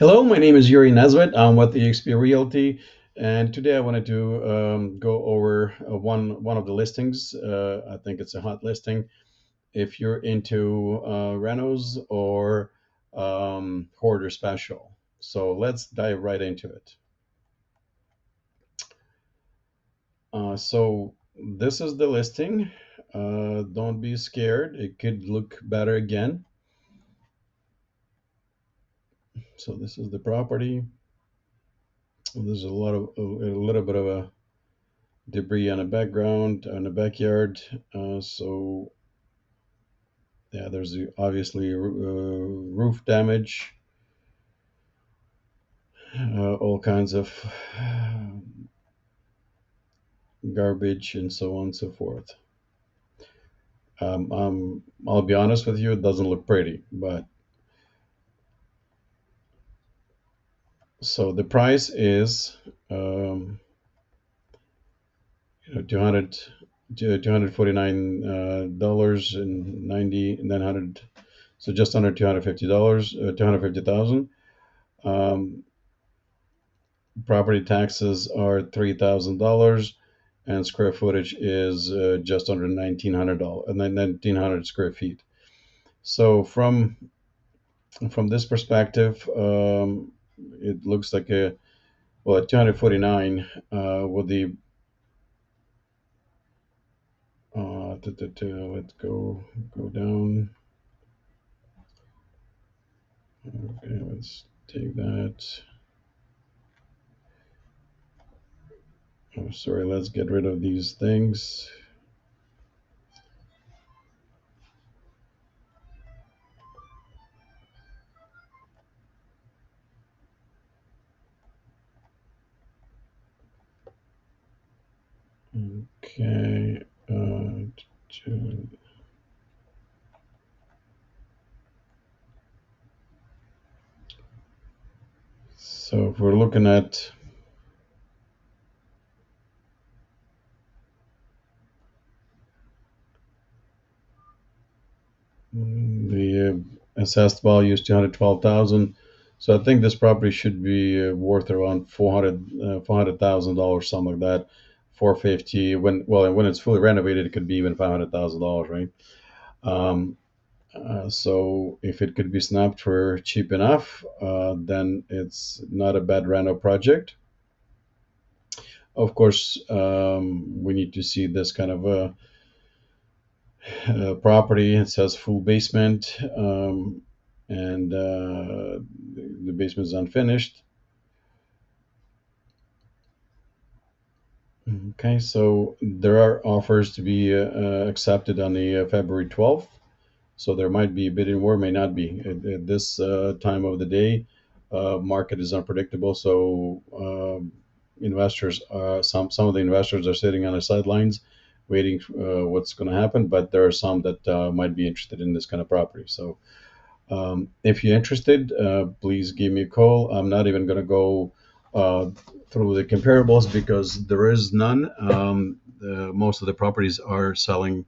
Hello, my name is Yuri Nesbitt. I'm with EXP Realty, and today I wanted to go over one of the listings. I think it's a hot listing. If you're into renos or hoarder special, so let's dive right into it. So this is the listing. Don't be scared; it could look better again. So this is the property. There's a little bit of a debris on the background on the backyard. So yeah, there's obviously roof damage, all kinds of garbage, and so on and so forth. I'll be honest with you, it doesn't look pretty, but so the price is um, 200 to $249 and 900, so just under $250, 250,000. Um, Property taxes are $3,000, and square footage is just under $1,900, 1,900 square feet. So from this perspective, it looks like a well at 249 with the let's go down. Okay, let's take that. Oh, sorry, let's get rid of these things. Okay. To- so if we're looking at the assessed value is 212,000. So I think this property should be worth around 400,000 dollars, something like that. 450. When it's fully renovated, it could be even $500,000, right? Um, so if it could be snapped for cheap enough, then it's not a bad reno project. Of course, we need to see this kind of property. It says full basement, and the basement is unfinished. Okay, so there are offers to be accepted on the February 12th. So there might be a bidding war, may not be. At this time of the day, market is unpredictable. So investors are some of the investors are sitting on the sidelines, waiting what's going to happen. But there are some that might be interested in this kind of property. So if you're interested, please give me a call. I'm not even going to go uh, through the comparables because there is none. Most of the properties are selling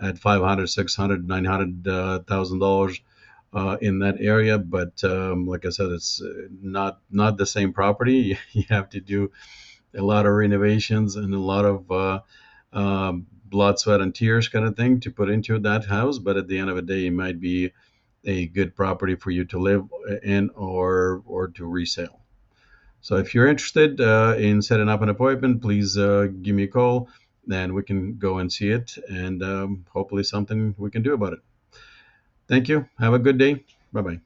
at 500, 600, 900 thousand dollars in that area. But like I said, it's not the same property. You have to do a lot of renovations and a lot of blood, sweat, and tears kind of thing to put into that house. But at the end of the day, it might be a good property for you to live in or to resell. So if you're interested in setting up an appointment, please give me a call and we can go and see it and hopefully something we can do about it. Thank you. Have a good day. Bye bye.